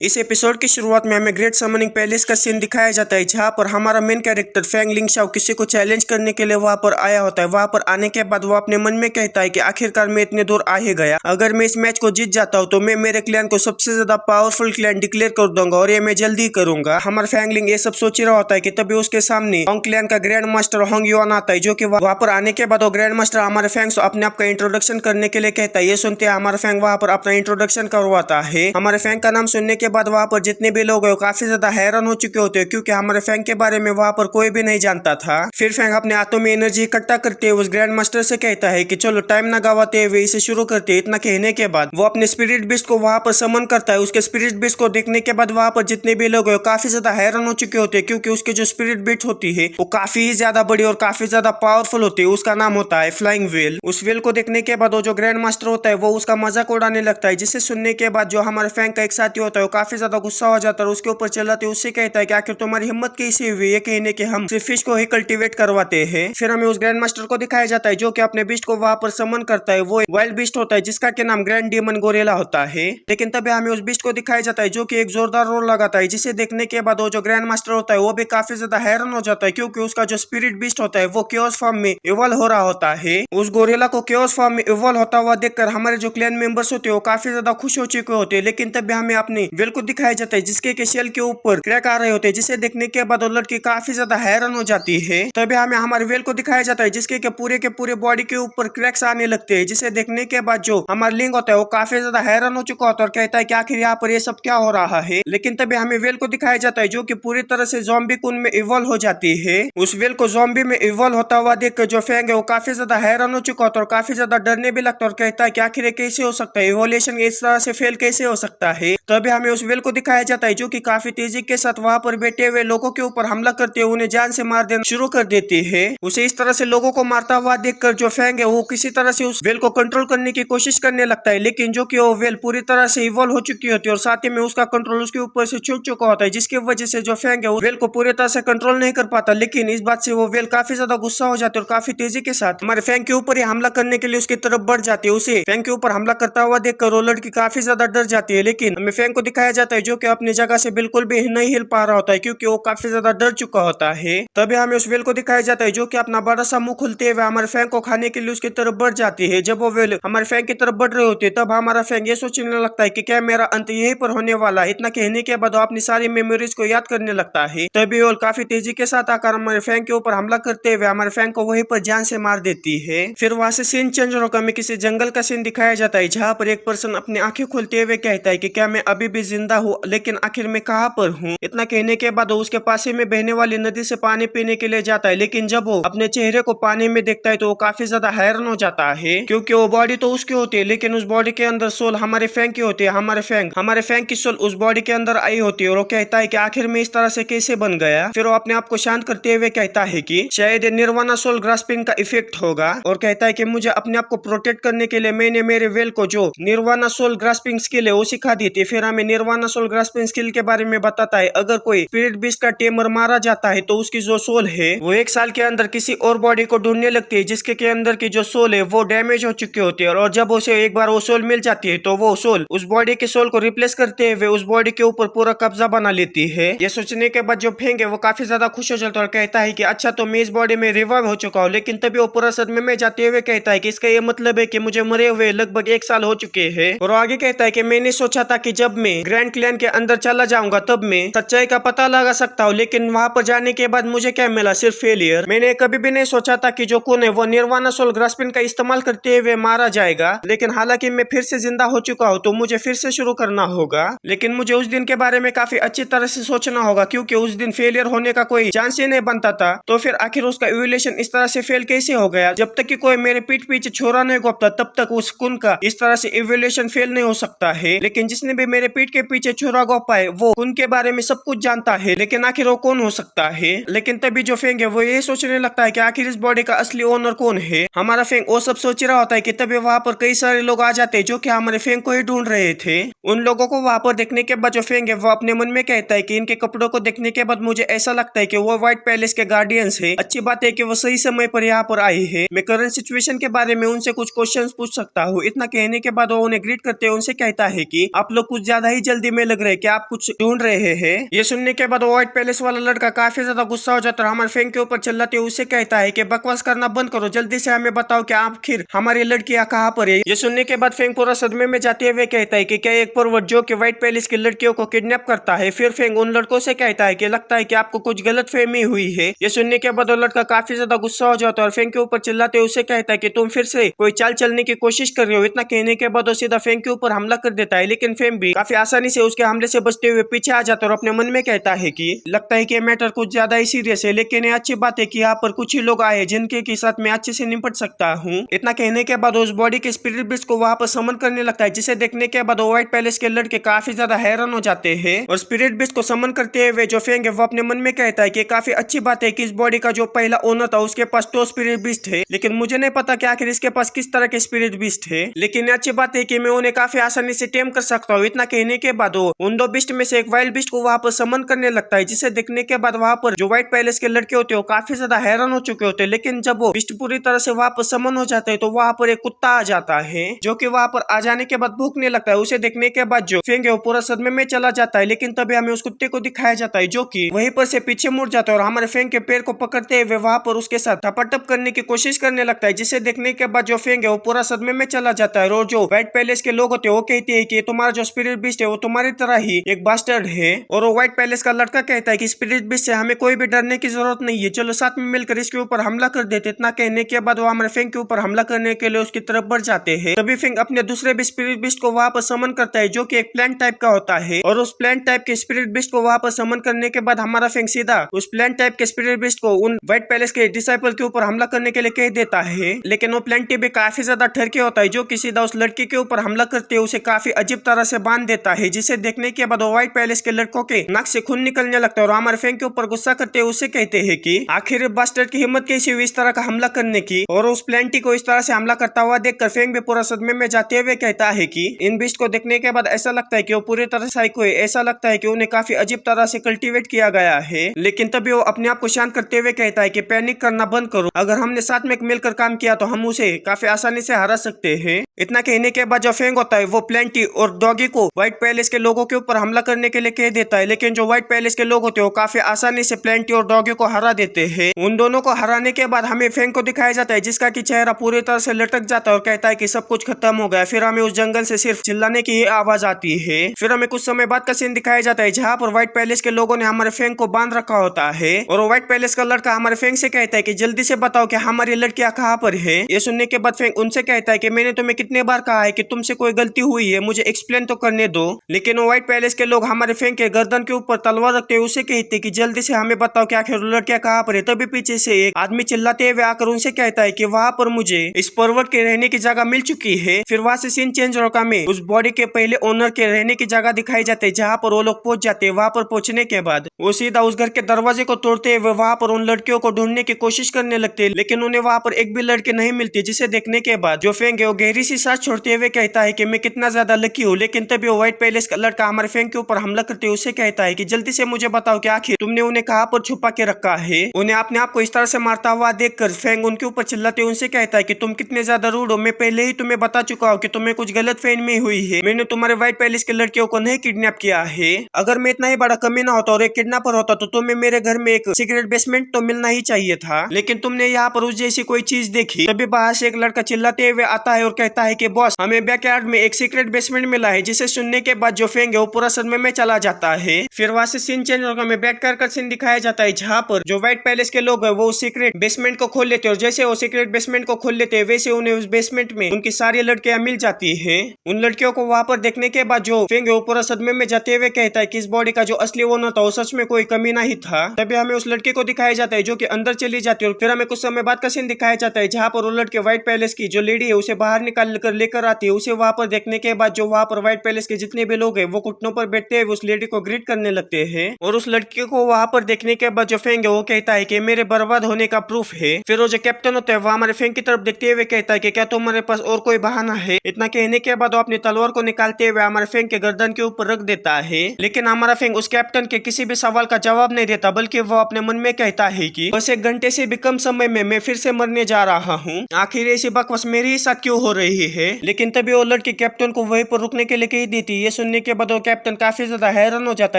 इस एपिसोड की शुरुआत में हमें ग्रेट समनिंग पैलेस का सीन दिखाया जाता है, जहां पर हमारा मेन कैरेक्टर फैंग लिंगशाओ किसी को चैलेंज करने के लिए वहां पर आया होता है। वहां पर आने के बाद वो अपने मन में कहता है कि आखिरकार मैं इतने दूर आ ही गया। अगर मैं इस मैच को जीत जाता हूँ तो मैं मेरे क्लैन को सबसे ज्यादा पावरफुल क्लैन डिक्लेयर कर दूंगा और ये मैं जल्दी करूंगा। हमारा फैंग लिंग ये सब सोच रहा होता है कि तभी उसके सामने होंग क्लैन का ग्रैंड मास्टर होंग युआन आता है, जो कि वहां पर आने के बाद वो ग्रैंड मास्टर हमारे फैंग को अपने आप का इंट्रोडक्शन करने के लिए कहता है। ये सुनते हमारा फैंग वहां पर अपना इंट्रोडक्शन करवाता है। हमारे फैंग का नाम सुनने के बाद वहां पर जितने भी लोग हैं काफी ज्यादा हैरान हो चुके होते हैं, क्योंकि हमारे फैंग के बारे में वहां पर कोई भी नहीं जानता था। फिर फैंग अपने हाथों में एनर्जी इकट्ठा करते हुए उस ग्रैंड मास्टर से कहता है कि चलो टाइम ना गवाते हुए इसे शुरू करते। इतना कहने के बाद वो अपने स्पिरिट बीस्ट को वहां पर समन करता है। उसके स्पिरिट बीस्ट को देखने के बाद वहां पर जितने भी लोग हैं काफी ज्यादा हैरान हो चुके होते हैं, क्योंकि उसके जो स्पिरिट बीस्ट होती है वो काफी ज्यादा बड़ी और काफी ज्यादा पावरफुल होती है। उसका नाम होता है फ्लाइंग व्हेल। उस व्हेल को देखने के बाद वो जो ग्रैंड मास्टर होता है वो उसका मजाक उड़ाने लगता है, जिसे सुनने के बाद जो हमारे फैंग का एक साथी होता है वो काफी ज्यादा गुस्सा हो जाता है। उसके ऊपर चिल्लाते उससे कहता है कि आखिर तुम्हारी हिम्मत कैसी हुई ये कहने के हम सिर्फ फिश को ही कल्टीवेट करवाते हैं। फिर हमें उस ग्रैंड मास्टर को दिखाया जाता है जो कि अपने बीस्ट को वहां पर समन करता है। वो वाइल्ड बीस्ट होता है जिसका के नाम ग्रैंड डीमन गोरेला होता है। लेकिन तभी हमें उस बीस्ट को दिखाया जाता है जो कि एक जोरदार रोर लगाता है, जिसे देखने के बाद वो जो ग्रैंड मास्टर होता है वो भी काफी ज्यादा हैरान हो जाता है, क्योंकि उसका जो स्पिरिट बीस्ट होता है वो क्योस फॉर्म में इवॉल्व हो रहा होता है। उस गोरेला को क्योस फॉर्म में इवॉल्व होता हुआ देखकर हमारे जो क्लैन मेंबर्स होते हैं वो काफी ज्यादा खुश हो चुके होते हैं। लेकिन तभी हमें अपनी व्हेल को दिखाया जाता है जिसके शेल के ऊपर क्रैक आ रहे होते हैं, जिसे देखने के बाद वो लड़की काफी ज्यादा हैरान हो जाती है। तभी हमें हमारे व्हेल को दिखाया जाता है जिसके के पूरे बॉडी के ऊपर क्रैक्स आने लगते हैं, जिसे देखने के बाद जो हमारा लिंग होता है वो काफी ज्यादा हैरान हो चुका होता है और कहता है कि आखिर यहाँ पर ये सब क्या हो रहा है। लेकिन तभी हमें व्हेल को दिखाया जाता है जो कि पूरी तरह से ज़ॉम्बी कुन में इवॉल्व हो जाती है। उस व्हेल को ज़ॉम्बी में इवॉल्व होता हुआ देखकर जो फैंग है वो काफी ज्यादा हैरान हो चुका होता है और काफी ज्यादा डरने भी लगता है और कहता है कि आखिर ये कैसे हो सकता है, इवोल्यूशन इस तरह से फेल कैसे हो सकता है। तभी हमें उस व्हेल को दिखाया जाता है जो कि काफी तेजी के साथ वहां पर बैठे हुए लोगों के ऊपर हमला करते हुए उन्हें जान से मार देना शुरू कर देती है। उसे इस तरह से लोगों को मारता हुआ देखकर जो फैंग है वो किसी तरह से उस व्हेल को कंट्रोल करने की कोशिश करने लगता है, लेकिन जो कि वो व्हेल पूरी तरह से इवॉल्व हो चुकी होती है और साथ ही में उसका कंट्रोल उसके ऊपर से छूट चुका होता है, जिसकी वजह से जो फैंग है वो व्हेल को पूरी तरह से कंट्रोल नहीं कर पाता। लेकिन इस बात से वो व्हेल काफी ज्यादा गुस्सा हो जाती है और काफी तेजी के साथ हमारे फैंग के ऊपर ही हमला करने के लिए उसकी तरफ बढ़ जाती है। उसे फैंग के ऊपर हमला करता हुआ देखकर वो लड़की काफी ज्यादा डर जाती है। लेकिन हमें फैंग को दिखाया जाता है जो कि अपनी जगह से बिल्कुल भी नहीं हिल पा रहा होता है, क्योंकि वो काफी ज्यादा डर चुका होता है। तभी हमें उस व्हेल को दिखाया जाता है जो कि अपना बड़ा सा मुंह खुलते हुए हमारे फैंग को खाने के लिए उसकी तरफ बढ़ जाती है। जब वो व्हेल हमारे फैंग की तरफ बढ़ रहे होते है तब हमारा फैंग ये सोचने लगता है कि क्या मेरा अंत यहीं पर होने वाला है। इतना कहने के बाद वो अपनी सारी मेमोरीज को याद करने लगता है। तभी वो काफी तेजी के साथ आकर हमारे फैंग के ऊपर हमला करते हुए हमारे फैंग को वहीं पर जान से मार देती है। फिर वहां से सीन चेंज होकर हमें किसी जंगल का सीन दिखाया जाता है, जहाँ पर एक पर्सन अपनी आंखें खोलते हुए कहता है कि क्या मैं अभी भी जिंदा हूँ, लेकिन आखिर मैं कहाँ पर हूँ। इतना कहने के बाद वो उसके पास ही में बहने वाली नदी से पानी पीने के लिए जाता है, लेकिन जब वो अपने चेहरे को पानी में देखता है तो वो काफी ज्यादा हैरान हो जाता है, क्योंकि वो बॉडी तो उसकी होती है लेकिन उस बॉडी के अंदर सोल हमारे फैंग की होती है। हमारे फैंग की सोल उस बॉडी के अंदर आई होती है और वो कहता है कि आखिर में इस तरह से कैसे बन गया। फिर वो अपने आप को शांत करते हुए कहता है कि शायद निर्वाणा सोल ग्रास्पिंग का इफेक्ट होगा, और कहता है कि मुझे अपने आप को प्रोटेक्ट करने के लिए मैंने मेरे व्हेल को जो निर्वाणा सोल ग्रास्पिंग स्किल है वो सिखा दी थी। फिर हमें निर्वाणा सोल ग्रास्पिंग स्किल के बारे में बताता है, अगर कोई स्पिरिट बीस्ट का टेमर मारा जाता है तो उसकी जो सोल है वो 1 साल के अंदर किसी और बॉडी को ढूंढने लगती है जिसके के अंदर की जो सोल है वो डैमेज हो चुकी होती है, और जब उसे एक बार वो सोल मिल जाती है तो वो सोल उस बॉडी के सोल को रिप्लेस करते हुए उस बॉडी के ऊपर पूरा कब्जा बना लेती है। ये सोचने के बाद जो फैंग है वो काफी ज्यादा खुश हो जाता है और कहता है कि अच्छा तो मैं इस बॉडी में रिवाइव हो चुका हूँ। लेकिन तभी वो पूरा सदमे में जाते हुए कहता है कि इसका ये मतलब है कि मुझे मरे हुए लगभग 1 साल हो चुके हैं। और आगे कहता है कि मैंने सोचा था कि जब मैं ग्रैंड क्लैन के अंदर चला जाऊंगा तब मैं सच्चाई का पता लगा सकता हूँ, लेकिन वहां पर जाने के बाद मुझे क्या मिला, सिर्फ फेलियर। मैंने कभी भी नहीं सोचा था कि जो कुन है वो निर्वाणा सोल ग्रास्पिंग का इस्तेमाल करते हुए मारा जाएगा, लेकिन हालांकि मैं फिर से जिंदा हो चुका हूँ तो मुझे फिर से शुरू करना होगा। लेकिन मुझे उस दिन के बारे में काफी अच्छी तरह से सोचना होगा, क्योंकि उस दिन फेलियर होने का कोई चांस ही नहीं बनता था। तो फिर आखिर उसका इवोल्यूशन इस तरह से फेल कैसे हो गया। जब तक कि कोई मेरे पीठ पीछे छोरा नहीं गोपता तब तक उस कुन का इस तरह से इवोल्यूशन फेल नहीं हो सकता है। लेकिन जिसने भी मेरे पीठ के पीछे छोरा गोपा है वो कुन के बारे में सब कुछ जानता है, लेकिन आखिर वो कौन हो सकता है। लेकिन तभी जो फैंग है वो ये सोचने लगता है कि आखिर इस बॉडी का असली ओनर कौन है। हमारा फैंग वो सब सोच रहा होता है कि तभी वहां पर कई सारे लोग आ जाते हैं जो कि हमारे फैंग को ही ढूंढ रहे थे। उन लोगों को वहां पर देखने के बाद जो फैंग है वो अपने मन में कहता है कि इनके कपड़ों को देखने के बाद मुझे ऐसा लगता है कि वो व्हाइट पैलेस के गार्डियंस है। अच्छी बात है कि वो सही समय पर यहाँ पर आई है। मैं करंट सिचुएशन के बारे में उनसे कुछ क्वेश्चंस पूछ सकता हूँ। इतना कहने के बाद वो उन्हें ग्रीट करते हुए उनसे कहता है कि आप लोग कुछ ज्यादा ही जल्दी में लग रहे कि आप कुछ ढूंढ रहे हैं। ये सुनने के बाद व्हाइट पैलेस वाला लड़का काफी ज्यादा गुस्सा हो जाता है और हमारे फेंग के ऊपर चिल्लाते हुए उसे कहता है कि बकवास करना बंद करो, जल्दी से हमें बताओ कि आखिर हमारी लड़कियां कहाँ पर है। ये सुनने के बाद फेंग पूरा सदमे में जाते हुए कहता है कि क्या एक परवट जो कि व्हाइट पैलेस की लड़कियों को किडनैप करता है। फिर फेंग उन लड़कों से कहता है कि लगता है कि आपको कुछ गलतफहमी हुई है। ये सुनने के बाद वो लड़का काफी ज्यादा गुस्सा हो जाता है और फेंग के ऊपर चिल्लाते हुए उसे कहता है कि तुम फिर से कोई चाल चलने की कोशिश कर रहे हो। इतना कहने के बाद वो सीधा फेंग के ऊपर हमला कर देता है, लेकिन फेंग भी काफी आसानी से उसके हमले से बचते हुए पीछे आ जाता है और अपने मन में कहता है कि लगता है कि मैटर कुछ ज्यादा ही सीरियस है, लेकिन ये अच्छी बात है कि यहाँ पर कुछ ही लोग आए जिनके के साथ मैं अच्छे से निपट सकता हूँ। इतना कहने के बाद उस बॉडी के स्पिरिट बीस्ट को वहाँ पर समन करने लगता है, जिसे देखने के बाद व्हाइट पैलेस के लड़के काफी ज्यादा हैरान हो जाते हैं। और स्पिरिट बीस्ट को समन करते हुए जो फेंग है वो अपने मन में कहता है कि काफी अच्छी बात है कि इस बॉडी का जो पहला ओनर था उसके पास 2 स्पिरिट बीस्ट है, लेकिन मुझे नहीं पता कि आखिर इसके पास किस तरह के स्पिरिट बीस्ट है। लेकिन अच्छी बात है कि मैं उन्हें काफी आसानी से टेम कर सकता हूँ। इतना कहने के बाद वो उन 2 बीस्ट में से एक वाइल्ड बीस्ट को वहाँ पर समन करने लगता है, जिसे देखने के बाद वहाँ पर जो व्हाइट पैलेस के लड़के होते हैं वो काफी ज्यादा हैरान हो चुके होते हैं। लेकिन जब वो बीस्ट पूरी तरह से वहाँ पर समन हो जाता है तो वहाँ पर एक कुत्ता आ जाता है, जो कि वहाँ पर आ जाने के बाद भूखने लगता है। उसे देखने के बाद जो फेंग है वो पूरा सदमे में चला जाता है, लेकिन तभी हमें उस कुत्ते को दिखाया जाता है जो कि वहीं पर से पीछे मुड़ जाता है और हमारे फेंग के पैर को पकड़ते हुए वहाँ पर उसके साथ टपाटप करने की कोशिश करने लगता है, जिसे देखने के बाद जो फेंग है वो पूरा सदमे में चला जाता है। और जो व्हाइट पैलेस के लोग होते हैं वो कहते हैं कि तुम्हारा जो स्पिरिट बीस्ट है वो तुम्हारी तरह ही एक बास्टर्ड है। और वो व्हाइट पैलेस का लड़का कहता है कि स्पिरिट बीस्ट से हमें कोई भी डरने की जरूरत नहीं है, चलो साथ में मिलकर इसके ऊपर हमला कर देते। इतना कहने के बाद वो हमारे फेंग के ऊपर हमला करने के लिए उसकी तरफ बढ़ जाते हैं। तभी फेंग अपने दूसरे भी स्पिरिट बीस्ट को वहाँ पर समन करता है, जो कि एक प्लांट टाइप का होता है। और उस प्लांट टाइप के स्पिरिट बीस्ट को वहाँ पर समन करने के बाद हमारा फेंग सीधा उस प्लांट टाइप के स्पिरिट बीस्ट को उन व्हाइट पैलेस के डिसाइपल के ऊपर हमला करने के लिए कह देता है। लेकिन वो प्लांटी भी काफी ज्यादा ठरके होता है, जो कि सीधा उस लड़की के ऊपर हमला करते हुए उसे काफी अजीब तरह से बांध देता है, जिसे देखने के बाद व्हाइट पैलेस के लड़कों के नाक से खून निकलने लगता है। और हमारे फेंग के ऊपर गुस्सा करते हुए उसे कहते हैं कि आखिर बास्टर्ड की हिम्मत कैसी हुई इस तरह का हमला करने की। और उस प्लांटी को इस तरह से हमला करता हुआ देखकर फेंग भी पूरा सदमे में जाते हुए कहता है कि इन बीस्ट को देखने के बाद ऐसा लगता है कि वो पूरी तरह साइको है, ऐसा लगता है कि उन्हें काफी अजीब तरह से कल्टीवेट किया गया है। लेकिन तभी वो अपने आप को शांत करते हुए कहता है कि पैनिक करना बंद करो, अगर हमने साथ में मिलकर काम किया तो हम उसे काफी आसानी से हरा सकते हैं। इतना कहने के बाद जो फेंग होता है वो प्लांटी और डॉगी को व्हाइट पैलेस के लोगों के ऊपर हमला करने के लिए कह देता है, लेकिन जो व्हाइट पैलेस के लोग होते हैं वो काफी आसानी से प्लांटी और डॉगी को हरा देते हैं। उन दोनों को हराने के बाद हमें फेंग को दिखाया जाता है, जिसका की चेहरा पूरी तरह से लटक जाता है और कहता है कि सब कुछ खत्म हो गया। फिर हमें उस जंगल से सिर्फ चिल्लाने की आवाज आती है। फिर हमें कुछ समय बाद का सीन दिखाया जाता है, जहाँ पर व्हाइट पैलेस के लोगों ने हमारे फेंग को बांध रखा होता है। और व्हाइट पैलेस का लड़का हमारे फेंग से कहता है कि जल्दी से बताओ कि हमारी लड़कियां कहाँ पर है। ये सुनने के बाद फेंग उनसे कहता है कि मैंने तुम्हें कितने बार कहा है कि तुमसे कोई गलती हुई है, मुझे एक्सप्लेन तो करने दो। लेकिन वो व्हाइट पैलेस के लोग हमारे फेंग के गर्दन के ऊपर तलवार रखते हुए उसे कहते कि जल्दी से हमें बताओ कि आखिर लड़कियां कहाँ पर है। तभी पीछे से एक आदमी चिल्लाते हुए आकर उनसे कहता है कि वहाँ पर मुझे इस पर्वत के रहने की जगह मिल चुकी है। फिर वहाँ से सीन चेंज होकर हमें उस बॉडी के पहले ओनर के रहने की जगह दिखाई जाती है, जहाँ पर वो लोग पहुंच जाते हैं। वहाँ पर पहुंचने के बाद वो सीधा उस घर के दरवाजे को तोड़ते हुए वहाँ पर उन लड़कियों को ढूंढने की कोशिश करने लगते हैं, लेकिन उन्हें वहाँ पर एक भी लड़की नहीं मिलती, जिसे देखने के बाद जो फेंग है वो गहरी सी सांस छोड़ते हुए कहता है कि मैं कितना ज्यादा लकी हूँ। लेकिन तभी वो व्हाइट पैलेस का लड़का हमारे फेंग के ऊपर हमला करते हुए उसे कहता है कि जल्दी से मुझे बताओ कि आखिर तुमने उन्हें कहाँ पर छुपा के रखा है। उन्हें अपने आप को इस तरह से मारता हुआ देखकर फेंग उनके ऊपर चिल्लाते उनसे कहता है कि तुम कितने ज्यादा रूड हो, मैं पहले ही तुम्हें बता चुका हूँ कि तुम्हें कुछ गलत फहमी हुई है। मैंने तुम्हारे व्हाइट पैलेस के लड़कियों को नहीं किडनैप किया है। अगर मैं इतना ही बड़ा कमीना होता और एक किडनैपर होता तो तुम्हें मेरे घर में एक सीक्रेट बेसमेंट तो मिलना ही चाहिए था, लेकिन तुमने यहाँ पर उस जैसी कोई चीज देखी। तभी बाहर से एक लड़का चिल्लाते हुए आता है और कहता है कि बॉस, हमें बैकयार्ड में एक सीक्रेट बेसमेंट मिला है। जिसे सुनने के बाद जो फेंग है वो पूरा सदमे में चला जाता है। फिर वहाँ से सीन चेंज होकर हमें बैकयार्ड का सीन दिखाया जाता है, जहाँ पर जो व्हाइट पैलेस के लोग है वो सीक्रेट बेसमेंट को खोल लेते हैं। और जैसे वो सीक्रेट बेसमेंट को खोल लेते हैं वैसे उन्हें उस बेसमेंट में उनकी सारी लड़कियां मिल जाती है। उन लड़कियों को वहाँ पर देखने के बाद जो फेंग है वो पूरा सदमे में जाते हुए कहता है कि इस बॉडी का जो असली ओनर था वो सच में कोई कमीना ही था। तभी हमें उस लड़के को दिखाया जाता है जो कि अंदर चली जाती है। और फिर हमें कुछ समय बाद का सीन दिखाया जाता है, जहाँ पर वो लड़के व्हाइट पैलेस की जो लेडी है उसे बाहर निकाल कर लेकर आती है। उसे वहाँ पर देखने के बाद जो वहाँ पर व्हाइट पैलेस के जितने भी लोग हैं वो घुटनों पर बैठते हुए उस लेडी को ग्रीट करने लगते हैं। और उस लड़के को वहाँ पर देखने के बाद जो फेंग है वो कहता है कि मेरे बर्बाद होने का प्रूफ है। फिर वो जो कैप्टन होता है वो हमारे फेंग की तरफ देखते हुए कहता है कि क्या तुम्हारे पास और कोई बहाना है। इतना कहने के बाद वो अपनी तलवार को निकालते हुए हमारे फेंग के गर्दन के ऊपर रख देता है। लेकिन हमारा फेंग उस कैप्टन के किसी भी सवाल का जवाब नहीं देता, बल्कि वो अपने मन में कहता है कि बस 1 घंटे से भी कम समय में मैं फिर से मरने जा रहा हूँ, आखिर ऐसी बकवास मेरे ही साथ क्यों हो रही है। लेकिन तभी वो लड़की कैप्टन को वहीं पर रुकने के लिए कह देती है। ये सुनने के बाद वो कैप्टन काफी ज्यादा हैरान हो जाता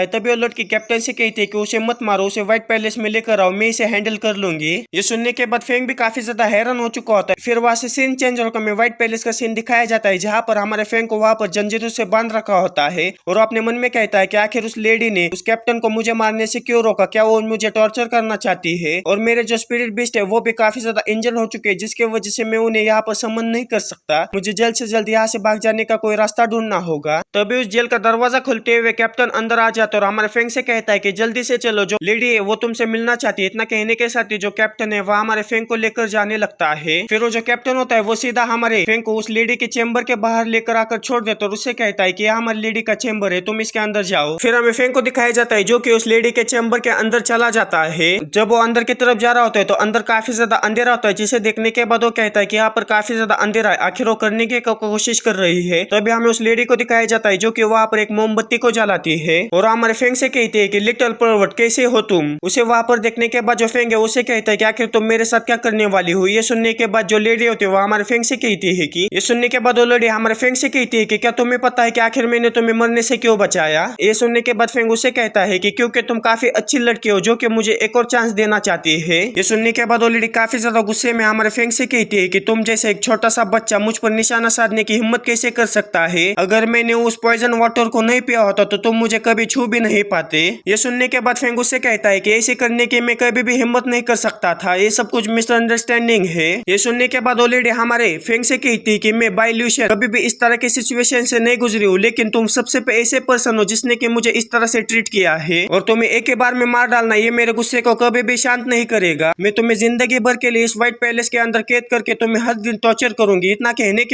है। तभी वो लड़की कैप्टन से कहती है कि उसे मत मारो, उसे व्हाइट पैलेस में लेकर आओ, मैं इसे हैंडल कर लूंगी। ये सुनने के बाद फेंग भी काफी ज्यादा हैरान हो चुका होता है। फिर वहां से सीन चेंज होकर हमें व्हाइट पैलेस का सीन दिखाया जाता है, जहाँ पर हमारे फेंग को वहां पर जंजीरों से बांध रखा होता है और अपने मन में कहता है कि आखिर उस लेडी ने उस कैप्टन को मुझे मारने से क्यों रोका, क्या वो मुझे टॉर्चर करना चाहती है। और मेरे जो स्पिरिट बीस्ट है वो भी काफी ज्यादा इंजर्ड हो चुके हैं, जिसकी वजह से मैं उन्हें यहाँ पर समन नहीं कर सकता। मुझे जल्द से जल्द यहाँ से भाग जाने का कोई रास्ता ढूंढना होगा। तभी उस जेल का दरवाजा खुलते हुए कैप्टन अंदर आ जाता है और हमारे फेंग से कहता है कि जल्दी से चलो, जो लेडी है वो तुमसे मिलना चाहती है। इतना कहने के साथ ही जो कैप्टन है वह हमारे फेंग को लेकर जाने लगता है। फिर वो जो कैप्टन होता है वो सीधा हमारे फेंग को उस लेडी के चेंबर के बाहर लेकर आकर छोड़ देता है और उससे कहता है कि यह हमारी लेडी का चेंबर है, तुम इसके अंदर जाओ। फिर हमें फेंग को दिखाया जाता है जो कि उस लेडी के चेंबर के अंदर चला जाता है। जब वो अंदर की तरफ जा रहा होता है तो अंदर काफी ज्यादा अंधेरा होता है, जिसे देखने के बाद वो कहता है कि यहाँ पर काफी ज्यादा अंधेरा है, आखिर वो करने की कोशिश कर रही है। तभी हमें उस लेडी को दिखाया जाता है जो कि वहाँ पर एक मोमबत्ती को जलाती है और हमारे फेंग से कहती है कि लिटिल पर्वत कैसे हो तुम। उसे वहाँ पर देखने के बाद जो फेंग है उसे कहता है कि आखिर तुम मेरे साथ क्या करने वाली हो। ये सुनने के बाद जो लेडी होती है वो हमारे फेंग से कहती है कि ये सुनने के बाद वो लेडी हमारे फेंग से कहती है कि क्या तुम्हें पता है कि आखिर मैंने तुम्हें मरने से क्यों बचाया। ये सुनने के बाद फेंग उसे कहता है कि क्योंकि तुम काफी अच्छी लड़की हो जो कि मुझे एक और चांस देना चाहती है। ये सुनने के बाद वो लेडी काफी ज्यादा गुस्से में हमारे फेंग से कहती है कि तुम जैसे एक छोटा सा बच्चा मुझ पर निशाना साधने की हिम्मत कैसे कर सकता है। अगर मैंने उस पॉइजन वाटर को नहीं पिया होता तो तुम मुझे कभी छू भी नहीं पाते। ये सुनने के बाद फेंग उससे कहता है कि ऐसे करने की मैं कभी भी हिम्मत नहीं कर सकता था, ये सब कुछ मिसअंडरस्टैंडिंग है। ये सुनने के बाद वो लेडी हमारे फेंग से कहती कि मैं बाय ल्यूशन कभी भी इस तरह की सिचुएशन से नहीं गुजरी हूँ, लेकिन तुम सबसे ऐसे पर्सन हो जिसने कि मुझे इस तरह से ट्रीट किया है और तुम्हें एक ही बार में मार डालना ये मेरे गुस्से को कभी भी शांत नहीं करेगा। मैं तुम्हें जिंदगी भर के लिए इस व्हाइट पैलेस के अंदर कैद करके तुम्हें हर दिन टॉर्चर करूंगी। इतना कहने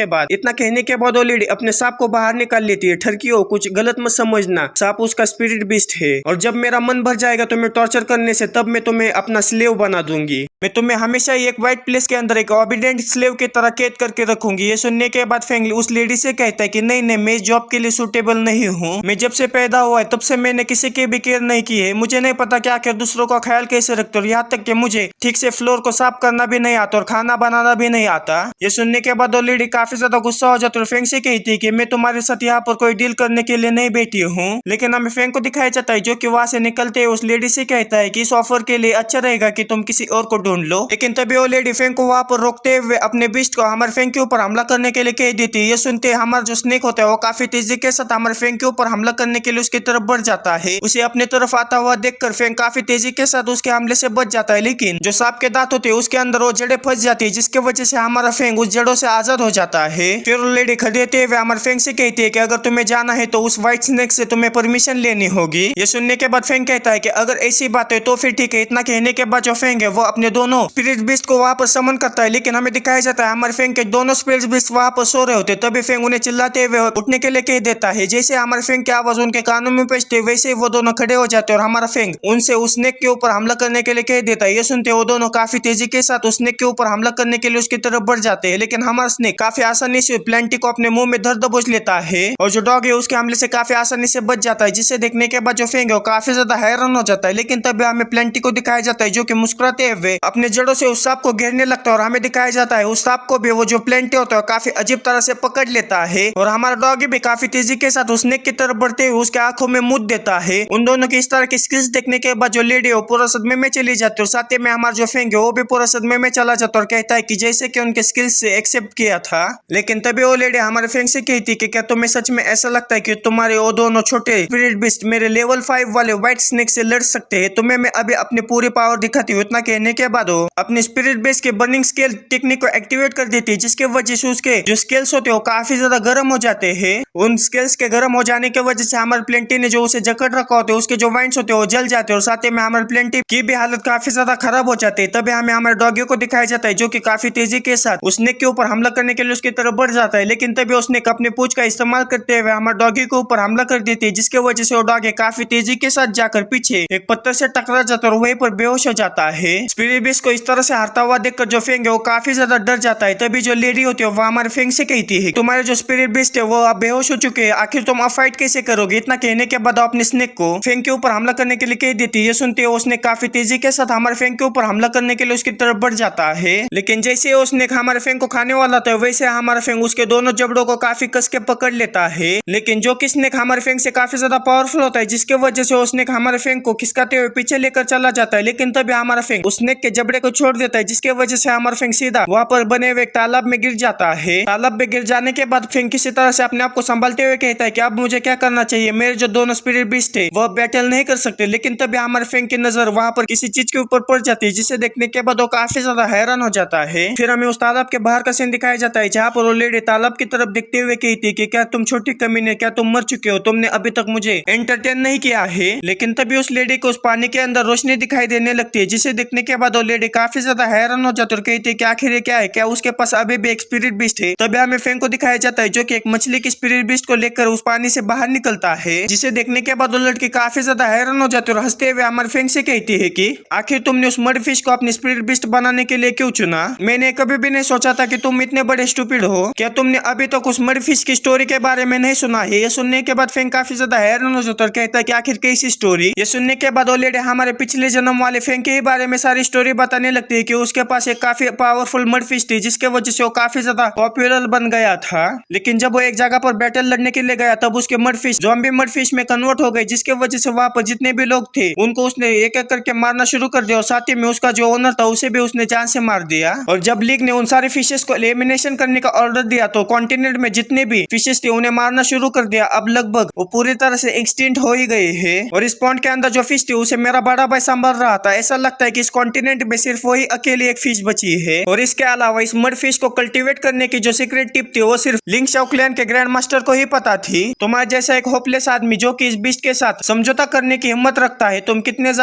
के बाद वो लेडी अपने सांप को बाहर निकाल लेती है। ठरकियों, कुछ गलत मत समझना, सांप उसका स्पिरिट बीस्ट है और जब मेरा मन भर जाएगा तुम्हें टॉर्चर करने से तब मैं तुम्हें अपना स्लेव बना दूंगी। मैं तुम्हें हमेशा ही एक व्हाइट प्लेस के अंदर एक ओबीडिएंट स्लेव की तरह कैद करके रखूंगी। ये सुनने के बाद फेंग उस लेडी से कहता है कि नहीं नहीं, मैं इस जॉब के लिए सूटेबल नहीं हूँ। मैं जब से पैदा हुआ है तब से मैंने किसी की भी केयर नहीं की है। मुझे नहीं पता कि आखिर दूसरों का ख्याल कैसे रखते हो, यहाँ तक कि मुझे ठीक से फ्लोर को साफ करना भी नहीं आता और खाना बनाना भी नहीं आता। ये सुनने के बाद वो लेडी काफी ज्यादा गुस्सा हो जाती है और फेंग से कहती है कि मैं तुम्हारे साथ यहाँ पर कोई डील करने के लिए नहीं बैठी हूँ। लेकिन हमें फेंग को दिखाया जाता है जो कि वहाँ से निकलते उस लेडी से कहता है कि इस ऑफर के लिए अच्छा रहेगा कि तुम किसी और को ढूंढ लो। लेकिन तभी वो लेडी फेंग को वहाँ पर रोकते हुए अपने बीस्ट को हमारे फेंग के ऊपर हमला करने के लिए कह देती है। ये सुनते हमारा जो स्नेक होता है वो काफी तेजी के साथ हमारे फेंग के ऊपर हमला करने के लिए उसकी तरफ बढ़ जाता है। उसे अपने तरफ आता हुआ देखकर फेंग काफी तेजी के साथ उसके हमले से बच जाता है, लेकिन जो सांप के दांत होते हैं उसके अंदर वो जड़ें फंस जाती है, जिसकी वजह से हमारा फेंग उस जड़ों से आजाद हो जाता है। फिर वो लेडी खदेड़ते हुए हमारे फेंग से कहती है कि अगर तुम्हें जाना है तो उस व्हाइट स्नेक से तुम्हें परमिशन लेनी होगी। ये सुनने के बाद फेंग कहता है कि अगर ऐसी बात है तो फिर ठीक है। इतना कहने के बाद जो फेंग है वो अपने दोनों स्पिरिट बीस्ट को वहां पर समन करता है, लेकिन हमें दिखाया जाता है हमारे फेंग के दोनों स्पिरिट बीस्ट वहां पर सो रहे होते। तभी फेंग उन्हें चिल्लाते हुए उठने के लिए कह देता है। जैसे हमारे फेंग की आवाज उनके कानों में पहुंचती वैसे वो दोनों खड़े हो जाते और हमारा फेंग उनसे उस स्नेक के ऊपर हमला करने के लिए कह देता है। ये सुनते वो दोनों काफी तेजी के साथ उस स्नेक के ऊपर हमला करने के लिए उसकी तरफ बढ़ जाते हैं, लेकिन हमारा स्नेक काफी आसानी से प्लेंटी को अपने मुंह में धर दबोच लेता है और जो डॉग है उसके हमले से काफी आसानी से बच जाता है, जिसे देखने के बाद जो फेंग है वो काफी ज्यादा हैरान हो जाता है। लेकिन तभी हमें प्लेंटी को दिखाया जाता है जो कि मुस्कुराते हुए अपने जड़ों से उस सांप को घेरने लगता है और हमें दिखाया जाता है उस सांप को भी वो जो प्लेंटी होता है काफी अजीब तरह से पकड़ लेता है और हमारा डॉगी भी काफी तेजी के साथ उस स्नेक की तरफ बढ़ते हुए उसके आंखों में मुद देता है। उन दोनों की इस तरह की स्किल्स देखने के बाद जो लेडी है पूरा सदमे में चली जाती है और साथ ही में हमारा जो फेंग है वो भी पूरा सदमे में चला जाता है और कहता है कि जैसे कि उनके स्किल्स से एक्सेप्ट किया था। लेकिन तभी वो लेडी हमारे फेंग से कहती कि क्या तुम्हें सच में ऐसा लगता है कि तुम्हारे वो दोनों छोटे स्पिरिट बीस्ट मेरे लेवल 5 वाले व्हाइट स्नेक से लड़ सकते हैं? तुम्हें मैं अभी अपनी पूरी पावर दिखाती हूँ। इतना कहने के बाद वो अपने स्पिरिट बीस्ट के बर्निंग स्केल टेक्निक को एक्टिवेट कर देती है, जिसके वजह से उसके जो स्केल्स होते हैं वो काफी ज्यादा गर्म हो जाते हैं। उन स्केल्स के गर्म हो जाने की वजह से हमारे प्लेंटी ने जो उसे जकड़ रखा होता है उसके जो वाइंस होते हैं वो जल जाते हैं और साथ ही में हमारे प्लेंटी की भी हालत काफी ज्यादा खराब हो जाती है। तभी हमें हमारे डॉगी को दिखाया जाता है जो कि काफी तेजी के साथ उस स्नेक के ऊपर हमला करने के लिए उसकी तरफ बढ़ जाता है, लेकिन तभी उसने अपने पूंछ का इस्तेमाल करते हुए हमारे डॉगी के ऊपर हमला कर देती है, जिसकी वजह से वो डॉगी काफी तेजी के साथ जाकर पीछे एक पत्थर से टकरा जाता है और वहीं पर बेहोश हो जाता है। स्पिरिट बीस्ट को इस तरह से हारता हुआ देखकर जो फेंग है वो काफी ज्यादा डर जाता है। तभी जो लेडी होती है वो हमारे फेंग से कहती है तुम्हारे जो स्पिरिट बीस्ट है वो अब बेहोश हो चुके हैं, आखिर तुम अब फाइट कैसे करोगे? इतना कहने के बाद अपने स्नेक को फेंग के ऊपर हमला करने के लिए कह देती है। ये सुनते हुए उसने काफी तेजी के साथ हमारे फेंग के ऊपर हमला करने के लिए उसकी तरफ बढ़ जाता है, लेकिन जैसे उसने हमारे फेंग को खाने वाला था वैसे हमारा फेंग उसके दोनों जबड़ों को काफी कस के पकड़ लेता है। लेकिन जो कि स्नेक हमारे फैंग से काफी ज्यादा पावरफुल होता है, जिसके वजह से वो स्नेक हमारे फैंग को खिसकाते हुए पीछे लेकर चला जाता है। लेकिन तभी हमारा फैंग उस स्नेक के जबड़े को छोड़ देता है, जिसके वजह से हमारा फैंग सीधा वहां पर बने हुए तालाब में गिर जाता है। तालाब में गिर जाने के बाद फैंग किसी तरह से अपने आप को संभालते हुए कहता है कि अब मुझे क्या करना चाहिए। मेरे जो दोनों स्पिरिट बीस्ट थे वो बैटल नहीं कर सकते। लेकिन तभी हमारे फैंग की नजर वहां पर किसी चीज के ऊपर पड़ जाती है, जिसे देखने के बाद वो काफी ज्यादा हैरान हो जाता है। फिर हमें उस तालाब के बाहर का सीन दिखाया जाता है, जहाँ पर वो लेडी तालाब की तरफ देखते हुए कहती है कि क्या तुम छोटी कमीने, क्या तुम मर चुके हो? तुमने अभी तक मुझे एंटरटेन नहीं किया है। लेकिन तभी उस लेडी को उस पानी के अंदर रोशनी दिखाई देने लगती है, जिसे देखने के बाद वो लेडी काफी ज्यादा हैरान हो जाती है और कहती है कि आखिर ये क्या है, क्या उसके पास अभी भी एक स्पिरिट बीस्ट है? तभी हमें फैंग को दिखाया जाता है जो कि एक मछली की स्पिरिट बीस्ट को लेकर उस पानी से बाहर निकलता है, जिसे देखने के बाद वो लड़की काफी ज्यादा हैरान हो जाती है और हंसते हुए हमारे फैंग से कहती है कि आखिर तुमने उस मड फिश को अपनी स्पिरिट बीस्ट बनाने के लिए क्यों चुना? मैंने कभी भी नहीं सोचा था कि तुम इतने बड़े स्टूपिड हो। क्या तुमने अभी तक उस मड फिश की स्टोरी के बारे में नहीं सुना है? ये सुनने के बाद फैंग काफी ज्यादा हैरान हो जाता है और कहता है कि आखिर कैसी स्टोरी? ये सुनने के बाद वो लेडी हमारे पिछले जन्म वाले फैंग के बारे में सारी स्टोरी बताने लगती है कि उसके पास एक काफी पावरफुल मड फिश थी, जिसके वजह से वो काफी ज्यादा पॉपुलर बन गया था। लेकिन जब वो एक जगह पर बैटल लड़ने के लिए गया तब उसके mud fish zombie mud fish में कन्वर्ट हो गई, जिसके वजह से वहां पर जितने भी लोग थे उनको उसने एक एक करके मारना शुरू कर दिया और साथ ही में उसका जो ओनर था उसे भी उसने जान से मार दिया। और जब लीग ने उन सारे फिशेस को एलिमिनेशन करने का ऑर्डर दिया तो कॉन्टिनेंट में जितने भी फिशेस थे उन्हें मारना शुरू कर दिया। अब लगभग वो पूरी तरह से एक्सटिंक्ट हो ही गए हैं और इस पॉन्ड के अंदर जो फिश थी उसे मेरा बड़ा भाई संभाल रहा था। ऐसा लगता है कि इस कॉन्टिनेंट में सिर्फ वही अकेली एक फिश बची है। और इसके अलावा इस मड फिश को कल्टीवेट करने की जो सीक्रेट टिप थी वो सिर्फ लिंग शाओ क्लैन के ग्रैंड मास्टर को ही पता थी। तुम्हारे जैसा एक होपलेस आदमी जो कि इस बीस्ट के साथ समझौता करने की हिम्मत रखता है, तुम कितने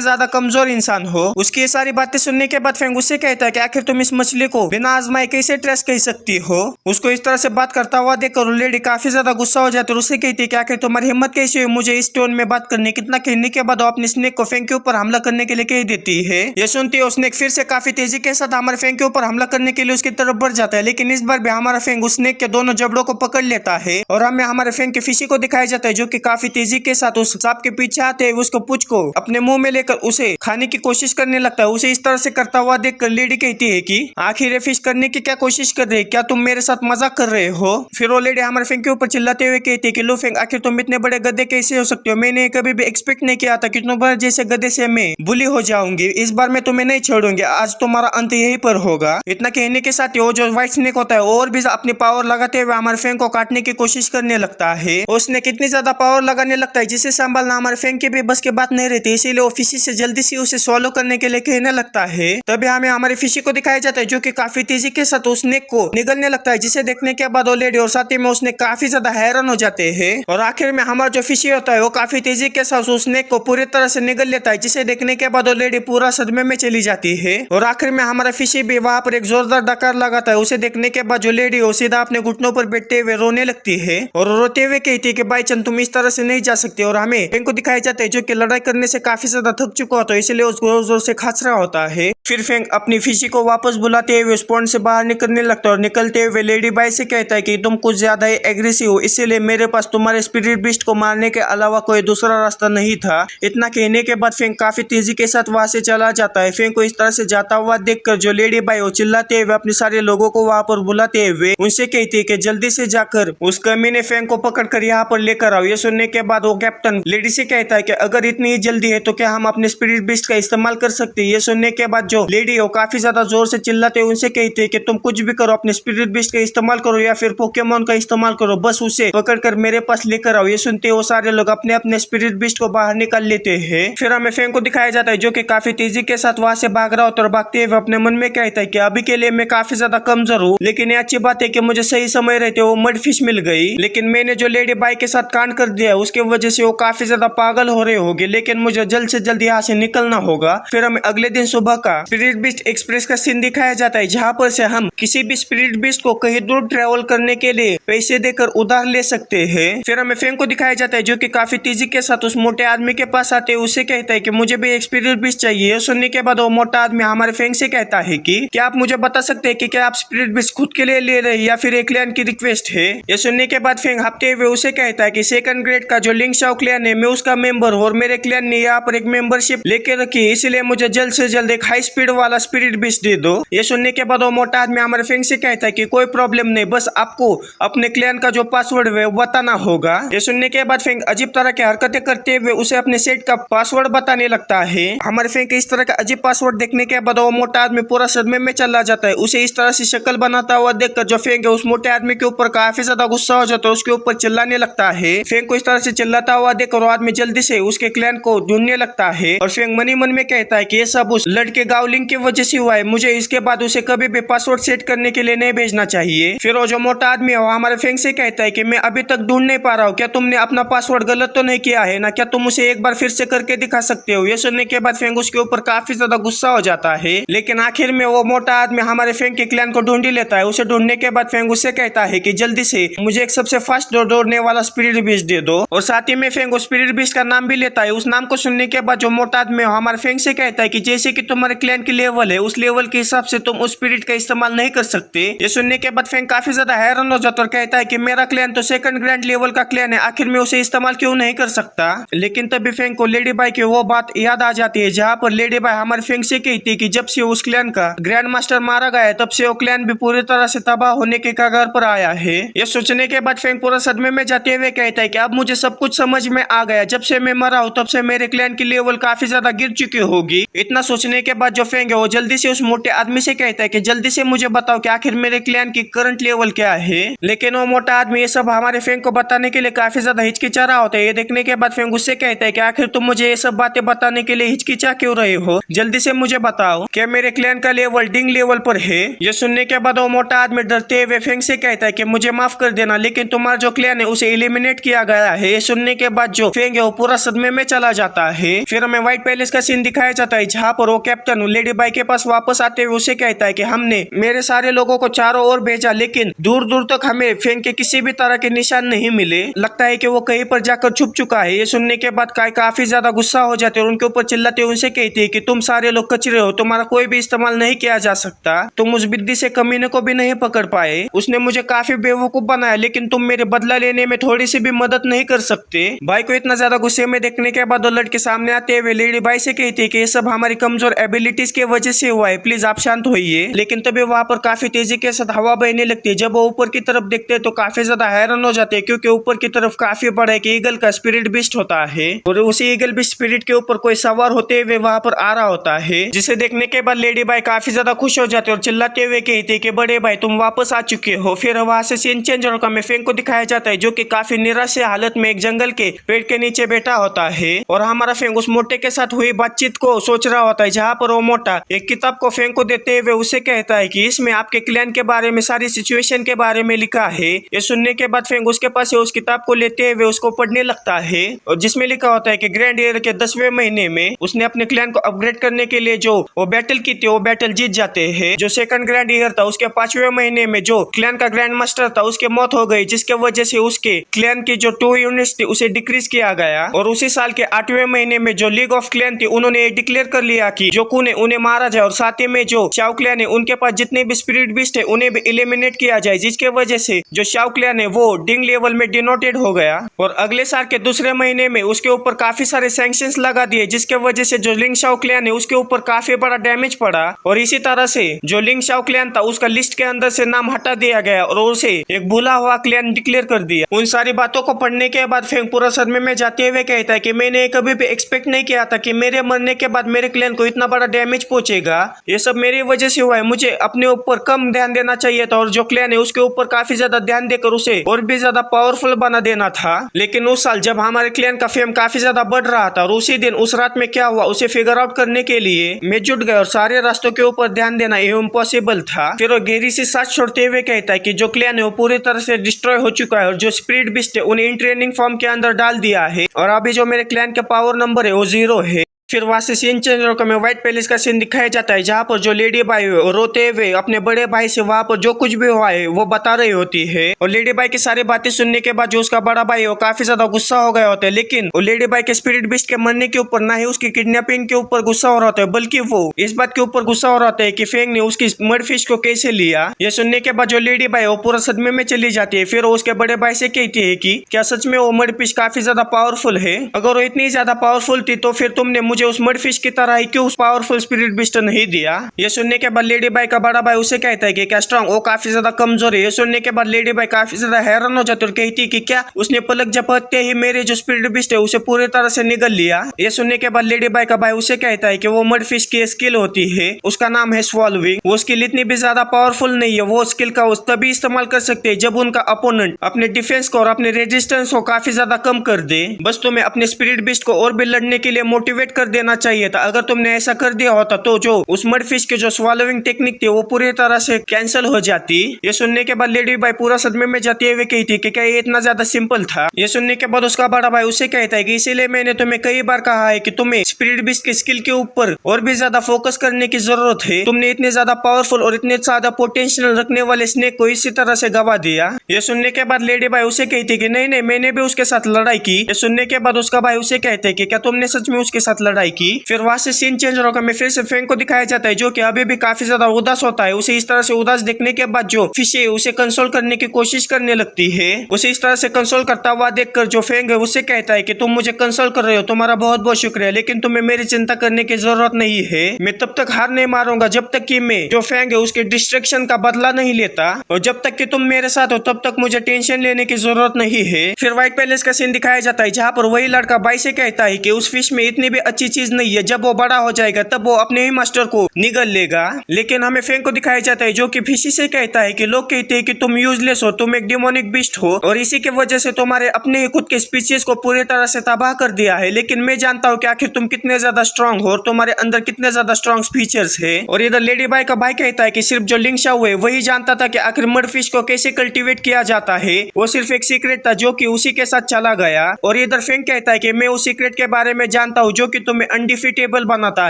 ज्यादा कमजोर इंसान हो। उसकी ये सारी बातें सुनने के बाद फैंग उससे कहता है कि आखिर तुम इस मछली को बिना आजमाए कैसे ट्रस्ट कर सकती हो? उसको इस तरह से बात करता हुआ देखकर लेडी काफी ज्यादा गुस्सा हो जाती है और उससे कहती है कि आखिर तुम्हारी हिम्मत कैसी हुई मुझे इस टोन में बात करने? कितना कहने के बाद वो अपने स्नेक को फैंग के ऊपर हमला करने के लिए कह देती है। ये सुनती है स्नेक फिर से काफी तेजी के साथ हमारे फैंग के ऊपर हमला करने के लिए उसकी तरफ बढ़ जाता है। लेकिन इस बार भी हमारा फैंग उस स्नेक के दोनों जबड़ों को पकड़ लेता है और हमें हमारे फैंग के फिशी को दिखाया जाता है जो कि काफी तेजी के साथ उस सांप के पीछे आते हुए उसको पूंछ को अपने मुंह में लेकर उसे खाने की कोशिश करने लगता है। उसे इस तरह से करता हुआ देखकर लेडी कहती है कि आखिर ये फिश करने की क्या कोशिश कर रही है? क्या तुम मेरे साथ मजाक कर रहे हो? फिर वो लेडी हमारे फैंग के ऊपर चिल्लाते हुए कहती है कि लो फैंग, आखिर तुम इतने बड़े गधे कैसे हो सकते हो? मैंने कभी भी एक्सपेक्ट नहीं किया था कि तुम्हारे जैसे गधे से मैं बुली हो जाऊंगी। इस बार मैं तुम्हें नहीं छोड़ूंगी, आज तुम्हारा अंत यहीं पर होगा। इतना कहने के साथ वो जो व्हाइट स्नेक होता है और भी अपनी पावर लगाते हुए हमारे फैंग को काटने की कोशिश करने लगता है। उसने कितनी ज्यादा पावर लगाने लगता है जिसे संभालना हमारे फैंग के भी बस की बात नहीं रहती, इसीलिए वो फिशी से जल्दी से उसे सॉलो करने के लिए कहने लगता है। तभी हमें हमारे फिशी को दिखाया जाता है जो कि काफी तेजी के साथ उस स्नेक को निगलने लगता है, जिसे देखने के बाद वो लेडी और साथ ही में उसने काफी ज्यादा हैरान हो जाते हैं। और आखिर में हमारा जो फिशी होता है वो काफी तेजी के साथ उस स्नेक को पूरी तरह से निगल लेता है, जिसे देखने के बाद वो लेडी पूरा सदमे में चली जाती है। और आखिर में हमारा फिशी भी वहां पर एक जोरदार डकार लगाता है। उसे देखने के बाद जो लेडी हो सीधा अपने घुटनों पर बैठते हुए रोने लगती है और रोते हुए कहती है कि भाई चंद तुम इस तरह से नहीं जा सकते। और हमें फैंग को दिखाया जाता है जो कि लड़ाई करने से काफी ज्यादा थक चुका होता है, इसलिए उसको जोर जोर से खांच रहा होता है। फिर फैंग अपनी फिशी को वापस बुलाते हुए उस पॉन्ड से बाहर निकलने लगता है और निकलते हुए लेडी बाई से कहता है कि तुम कुछ ज्यादा ही एग्रेसिव हो, इसीलिए मेरे पास तुम्हारे स्पिरिट बीस्ट को मारने के अलावा कोई दूसरा रास्ता नहीं था। इतना कहने के बाद फैंग काफी तेजी के साथ वहां से चला जाता है। फैंग को इस तरह से जाता हुआ देखकर जो लेडी बाई वो चिल्लाते हुए अपने सारे लोगों को वहां पर बुलाते हुए उनसे कहती है कि जल्दी से जाकर उस कमीने फैंग को पकड़कर यहाँ पर लेकर आओ। ये सुनने के बाद वो कैप्टन लेडी से कहता है कि अगर इतनी ही जल्दी है तो क्या हम अपने स्पिरिट बीस्ट का इस्तेमाल कर सकते हैं? ये सुनने के बाद जो लेडी वो काफी ज्यादा जोर से चिल्लाते हैं उनसे कहते हैं कि तुम कुछ भी करो, अपने स्पिरिट बीस्ट का इस्तेमाल करो या फिर पोकेमोन का इस्तेमाल करो, बस उसे पकड़कर मेरे पास लेकर आओ। ये सुनते वो सारे लोग अपने अपने स्पिरिट बीस्ट को बाहर निकाल लेते हैं। फिर हमें फैंग को दिखाया जाता है जो कि काफी तेजी के साथ वहां से भाग रहा होता है और भागते हुए अपने मन में कहता है कि अभी के लिए मैं काफी ज्यादा कमजोर हूँ, लेकिन ये अच्छी बात है कि मुझे सही समय रहते वो मड फिश मिल गई। लेकिन मैंने जो लेडी बाई के साथ कांड कर दिया उसके वजह से वो काफी ज्यादा पागल हो रहे होंगे, लेकिन मुझे जल्द से जल्द यहाँ से निकलना होगा। फिर हमें अगले दिन सुबह का स्पिरिट बीस्ट एक्सप्रेस का सीन दिखाया जाता है जहाँ पर से हम किसी भी स्पिरिट बीस्ट को कहीं दूर ट्रेवल करने के लिए पैसे देकर उधार ले सकते हैं। फिर हमें फैंग को दिखाया जाता है जो कि काफी तेजी के साथ उस मोटे आदमी के पास आते हैं, उसे कहता है कि मुझे भी एक स्पिरिट बीस्ट चाहिए। सुनने के बाद वो मोटा आदमी हमारे फैंग से कहता है कि क्या आप मुझे बता सकते हैं कि क्या आप स्पिरिट बीस्ट खुद के लिए ले रहे हैं या फिर एक क्लैन की रिक्वेस्ट है? ये सुनने के बाद फैंग हफ्ते हुए उसे कहता है कि सेकंड ग्रेड का जो लिंग शाओ क्लैन है मैं उसका मेंबर हूँ और मेरे क्लैन ने यहाँ पर एक मेंबरशिप लेके रखी है, इसलिए मुझे जल्द से जल्द एक हाई स्पीड वाला स्पिरिट बीस्ट दे दो। ये सुनने के बाद वो मोटा आदमी हमारे फेंग से कहता है कि कोई प्रॉब्लम नहीं, बस आपको अपने क्लैन का जो पासवर्ड है वो बताना होगा। ये सुनने के बाद फेंग अजीब तरह की हरकतें करते हुए उसे अपने सेट का पासवर्ड बताने लगता है। हमारे फेंग के इस तरह का अजीब पासवर्ड देखने के बाद वो मोटा आदमी पूरा सदमे में चला जाता है। उसे इस तरह से शक्ल बनाता हुआ देखकर जो फेंग है उस मोटे आदमी के ऊपर काफी ज्यादा गुस्सा हो जाता है, उसके ऊपर चिल्लाने लगता है। फेंग को इस तरह से चिल्लाता हुआ देखकर वो आदमी जल्दी से उसके क्लैन को ढूंढने लगता है और फेंग मन ही मन में कहता है कि ये सब उस लड़के गावलिंग की वजह से हुआ है, मुझे इसके बाद उसे कभी भी पासवर्ड सेट करने के लिए नहीं भेजना चाहिए। फिर वो जो मोटा आदमी है वो हमारे फेंग से कहता है कि मैं अभी तक ढूंढ नहीं पा रहा हूँ, क्या तुमने अपना पासवर्ड गलत तो नहीं किया है ना, क्या तुम उसे एक बार फिर से करके दिखा सकते हो। ये सुनने के बाद फेंग उसके ऊपर काफी ज्यादा गुस्सा हो जाता है, लेकिन आखिर में वो मोटा आदमी हमारे फेंग के क्लैन को ढूंढ ही लेता है। उसे ढूंढने के बाद फेंग उससे कहता है कि जल्दी से मुझे एक सबसे फास्ट दौड़ने वाला स्पिरिट बीस्ट दे दो, और साथ ही में फेंग उस स्पिरिट बीस्ट का नाम भी लेता है। उस नाम को सुनने के बाद जो मोटा आदमी हमारे फेंग से कहता है कि जैसे कि तुम्हारे क्लैन की लेवल है उस लेवल के हिसाब से तुम उस स्पिरिट का इस्तेमाल नहीं कर सकते। ये सुनने के बाद फेंग काफी ज्यादा हैरान हो जाता और कहता है कि मेरा क्लैन तो सेकंड ग्रैंड लेवल का क्लैन है, आखिर में उसे इस्तेमाल क्यों नहीं कर सकता। लेकिन तभी फेंग को लेडी बाई की वो बात याद आ जाती है जहाँ पर लेडी बाई हमारे फेंग से कहती है कि जब से उस क्लैन का ग्रैंड मास्टर मारा गया है तब से वो क्लैन भी पूरी तरह से तबाह होने के कगार पर आया है। ये सोचने के बाद फेंग पूरा सदमे में जाते हुए कहता है कि अब मुझे सब कुछ समझ में आ गया, जब से मैं मरा हूँ तब से मेरे क्लैन की लेवल काफी ज्यादा गिर चुकी होगी। इतना सोचने के बाद जो फेंग है वो जल्दी से उस मोटे आदमी से कहता है कि जल्दी से मुझे बताओ कि आखिर मेरे क्लैन की करंट लेवल क्या है। लेकिन वो मोटा आदमी ये सब हमारे फेंग को बताने के लिए काफी ज्यादा हिचकिचा रहा होता है। ये देखने के बाद फेंग उससे कहता है कि आखिर तुम मुझे ये सब बातें बताने के लिए हिचकिचा क्यों रहे हो, जल्दी से मुझे बताओ क्या मेरे क्लैन का लेवल डिंग लेवल पर है। ये सुनने के बाद वो मोटा आदमी डरते हुए फेंग से कहता है कि मुझे माफ कर देना, लेकिन तुम्हारा जो क्लैन है उसे एलिमिनेट किया गया है। ये सुनने के बाद जो फेंग है वो पूरा सदमे में चला जाता है। फिर हमें व्हाइट पैलेस का सीन दिखाया जाता है जहाँ पर वो कैप्टन लेडी बाई के पास वापस आते हुए उसे कहता है कि हमने मेरे सारे लोगों को चारों ओर भेजा, लेकिन दूर दूर तक हमें फेंग के किसी भी तरह के निशान नहीं मिले, लगता है कि वो कहीं पर जाकर छुप चुका है। ये सुनने के बाद काय काफी ज्यादा गुस्सा हो जाते हैं और उनके ऊपर चिल्लाते हुए उनसे कहती है कि तुम सारे लोग कचरे हो, तुम्हारा कोई भी इस्तेमाल नहीं किया जा सकता, तुम उस बिद्दी से कमीने को भी नहीं पकड़ पाए, उसने मुझे काफी बेवकूफ बनाया, लेकिन तुम मेरे बदला लेने में थोड़ी सी भी मदद नहीं कर सकते। भाई को इतना ज्यादा गुस्से में देखने के बाद वो लड़के सामने आते हुए लेडी बाई से कहती है कि ये सब हमारी कमजोर एबिलिटीज की वजह से हुआ है, प्लीज आप शांत होइए। लेकिन तभी वहां पर काफी तेजी के साथ हवा बहने लगती है। जब वो ऊपर की तरफ देखते हैं तो काफी ज्यादा हैरान हो जाते हैं, क्योंकि ऊपर की तरफ काफी बड़ा एक ईगल का स्पिरिट बीस्ट होता है और उसी ईगल बीस्ट स्पिरिट के ऊपर कोई सवार होते हुए वहां पर आ रहा होता है, जिसे देखने के बाद लेडी बाई काफी ज्यादा खुश हो जाते और चिल्लाते हुए कहती है कि बड़े भाई तुम वापस आ चुके हो। फिर वहां से सीन चेंज होकर हमें फेंग को दिखाया जाता है जो कि काफी निराश हालत में एक जंगल के पेड़ के नीचे बैठा होता है और हमारा फेंग उस मोटे के साथ हुई बातचीत को सोच रहा होता है, जहाँ पर वो मोटा एक किताब को फेंग को देते हुए उसे कहता है कि इसमें आपके क्लैन के बारे में सारी सिचुएशन के बारे में लिखा है। ये सुनने के बाद फेंग उसके पास से उस किताब को लेते हुए उसको पढ़ने लगता है और जिसमें लिखा होता है कि ग्रैंड ईयर के 10वें महीने में उसने अपने क्लैन को अपग्रेड करने के लिए जो वो बैटल की थी वो बैटल जीत जाते हैं। जो सेकंड ग्रैंड ईयर था उसके 5वें महीने में जो क्लैन का ग्रैंड मास्टर था उसकी मौत हो गई, जिसके वजह से उसके क्लैन की जो 2 यूनिट्स थी उसे डिक्रीज किया गया और उसी साल के 8वें महीने में जो लीग ऑफ क्लैन थी उन्होंने डिक्लेयर कर लिया कि जोकू ने उन्हें मारा जाए और साथ ही में जो शाओ क्लैन है उनके पास जितने भी स्पिरिट बीस्ट है उन्हें भी एलिमिनेट किया जाए, जिसके वजह से जो शाओ क्लैन है वो डिंग लेवल में डिनोटेड हो गया और अगले साल के दूसरे महीने में उसके ऊपर काफी सारे सैंक्शंस लगा दिए, जिसके वजह से जो लिंग शाओ क्लैन है उसके ऊपर काफी बड़ा डैमेज पड़ा और इसी तरह से जो लिंग शाओ क्लैन था उसका लिस्ट के अंदर से नाम हटा दिया गया और उसे एक भूला हुआ क्लैन डिक्लेयर कर दिया। उन सारी बातों को पढ़ने के बाद फेंग पूरा सदमे में जाते हुए कहता है कि मैंने कभी भी एक्सपेक्ट नहीं किया था कि मेरे मरने के बाद मेरे क्लैन को इतना बड़ा डैमेज पहुंचेगा, ये सब मेरी वजह से हुआ है, मुझे अपने ऊपर कम ध्यान देना चाहिए था और जो क्लैन है उसके ऊपर काफी ज्यादा ध्यान देकर उसे और भी ज्यादा पावरफुल बना देना था। लेकिन उस साल जब हमारे क्लैन का फेम काफी ज्यादा बढ़ रहा था और उसी दिन उस रात में क्या हुआ उसे फिगर आउट करने के लिए मैं जुट गया और सारे रास्तों के ऊपर ध्यान देना इम्पॉसिबल था। फिर वो गहरी सी सांस छोड़ते हुए कहता है कि जो क्लैन है वो पूरी तरह से डिस्ट्रॉय हो चुका है और जो स्पिरिट बीस्ट है उन्हें इन ट्रेनिंग फॉर्म के अंदर डाल दिया है और अभी जो मेरे क्लैन का पावर नंबर है वो 0 है। फिर वहां से सीन चेंज होकर हमें व्हाइट पैलेस का सीन दिखाया जाता है जहाँ पर जो लेडी बाई रोते हुए अपने बड़े भाई से वहां पर जो कुछ भी हुआ है वो बता रही होती है और लेडी बाई की सारी बातें सुनने के बाद जो उसका बड़ा भाई है वो काफी ज्यादा गुस्सा हो गया होता है, लेकिन वो लेडी बाई के स्पिरिट बीस्ट के मरने के ऊपर ना ही उसकी किडनैपिंग के ऊपर गुस्सा हो रहा होता है, बल्कि वो इस बात के ऊपर गुस्सा हो रहा होता है कि फेंग ने उसकी मर्ड फिश को कैसे लिया। ये सुनने के बाद जो लेडी बाई वो पूरा सदमे में चली जाती है। फिर वो उसके बड़े भाई से कहती है कि क्या सच में वो मर्ड फिश काफी ज्यादा पावरफुल है, अगर वो इतनी ज्यादा पावरफुल थी तो फिर तुमने मुझे मुझे उस मड फिश की तरह ही क्यों उस पावरफुल स्पिरिट बिस्ट नहीं दिया। ये सुनने के बाद लेडी बाई का बड़ा भाई उसे कहता है कि क्या स्ट्रॉन्ग, वो काफी ज्यादा कमजोर है। ये सुनने के बाद लेडी बाई काफी ज्यादा हैरान हो जाती है और कहती है कि क्या उसने पलक झपकते ही मेरे जो स्पिरिट बिस्ट है उसे पूरी तरह से निगल लिया। ये सुनने के बाद लेडी बाई का भाई उसे कहता है कि वो मड फिश की स्किल होती है, उसका नाम है स्वॉल्विंग। वो स्किल इतनी भी ज्यादा पावरफुल नहीं है, वो स्किल का उस तभी इस्तेमाल कर सकते हैं जब उनका अपोनेंट अपने डिफेंस को और अपने रेजिस्टेंस को काफी ज्यादा कम कर दे। बस तुम्हें अपने स्पिरिट बिस्ट को और भी लड़ने के लिए मोटिवेट कर देना चाहिए था। अगर तुमने ऐसा कर दिया होता तो जो उस मड फिश की जो स्वॉलोइंग टेक्निक थी वो पूरी तरह से कैंसिल हो जाती। ये सुनने के बाद लेडी बाई पूरा सदमे में जाती हुए कहती कि क्या ये इतना ज्यादा सिंपल था। ये सुनने के बाद उसका बड़ा भाई उसे कहता है कि इसीलिए मैंने तुम्हें कई बार कहा है कि तुम्हें स्पिरिट बिस्ट की स्किल के ऊपर और भी ज्यादा फोकस करने की जरूरत है। तुमने इतने ज्यादा पावरफुल और इतने ज्यादा पोटेंशियल रखने वाले स्नेक को इसी तरह से गवा दिया। ये सुनने के बाद लेडी बाई उसे कहती कि नहीं नहीं, मैंने भी उसके साथ लड़ाई की। ये सुनने के बाद उसका भाई उसे कहते हैं कि क्या तुमने सच में उसके साथ लड़ाई की। फिर वहां से सीन चेंज होकर में फिर से फैंग को दिखाया जाता है जो कि अभी भी काफी ज्यादा उदास होता है। उसे इस तरह से उदास देखने के बाद जो फिश है उसे कंसोल करने की कोशिश करने लगती है। उसे इस तरह से कंसोल करता हुआ देखकर जो फैंग है उसे कहता है कि तुम मुझे कंसोल कर रहे हो, तुम्हारा बहुत बहुत शुक्रिया, लेकिन तुम्हें मेरी चिंता करने की जरूरत नहीं है। मैं तब तक हार नहीं मारूंगा जब तक कि मैं जो फैंग है उसके डिस्ट्रैक्शन का बदला नहीं लेता, और जब तक कि तुम मेरे साथ हो तब तक मुझे टेंशन लेने की जरूरत नहीं है। फिर व्हाइट पैलेस का सीन दिखाया जाता है जहाँ पर वही लड़का बाई से कहता है कि उस फिश में इतनी भी अच्छी चीज नहीं है, जब वो बड़ा हो जाएगा तब वो अपने ही मास्टर को निगल लेगा। लेकिन हमें फैंग को दिखाया जाता है जो कि फिशी से कहता है कि लोग कहते हैं कि तुम यूजलेस हो, तुम एक डिमोनिक बीस्ट हो और इसी की वजह से तुम्हारे अपने ही खुद के स्पीशीज को पूरी तरह से तबाह कर दिया है। लेकिन मैं जानता हूँ कि आखिर तुम कितने ज्यादा स्ट्रांग हो और तुम्हारे अंदर कितने ज्यादा स्ट्रांग फीचर्स है। और इधर लेडी बाई का भाई कहता है कि सिर्फ जो लिंग शाओ है वही जानता था कि आखिर मड फिश को कैसे कल्टीवेट किया जाता है, वो सिर्फ एक सीक्रेट था जो कि उसी के साथ चला गया। और इधर फैंग कहता है कि मैं उस सीक्रेट के बारे में जानता हूँ जो कि तुम्हें अनडिफीटेबल बनाता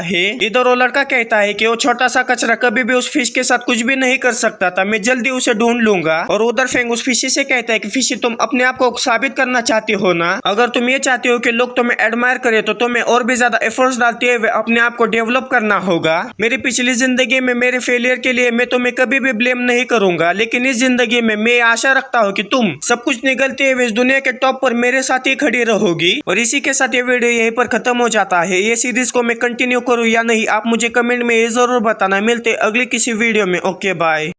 है। इधर वो लड़का कहता है कि वो छोटा सा कचरा कभी भी उस फिश के साथ कुछ भी नहीं कर सकता था, मैं जल्दी उसे ढूंढ लूंगा। और उधर फैंग उस फिशी से कहता है कि फिशी तुम अपने आप को साबित करना चाहती हो ना, अगर तुम ये चाहते हो कि लोग तुम्हें एडमायर करे तो तुम्हें और भी ज्यादा एफर्ट्स डालते हुए अपने आप को डेवलप करना होगा। मेरी पिछली जिंदगी में मेरे फेलियर के लिए मैं तुम्हें कभी भी ब्लेम नहीं करूंगा, लेकिन इस जिंदगी में मैं आशा रखता हूँ कि तुम सब कुछ निगलते हुए इस दुनिया के टॉप पर मेरे साथ ही खड़ी रहोगी। और इसी के साथ ये वीडियो यहीं पर खत्म हो जाता है। ये सीरीज को मैं कंटिन्यू करूँ या नहीं आप मुझे कमेंट में ये जरूर बताना। मिलते अगली किसी वीडियो में। Okay bye.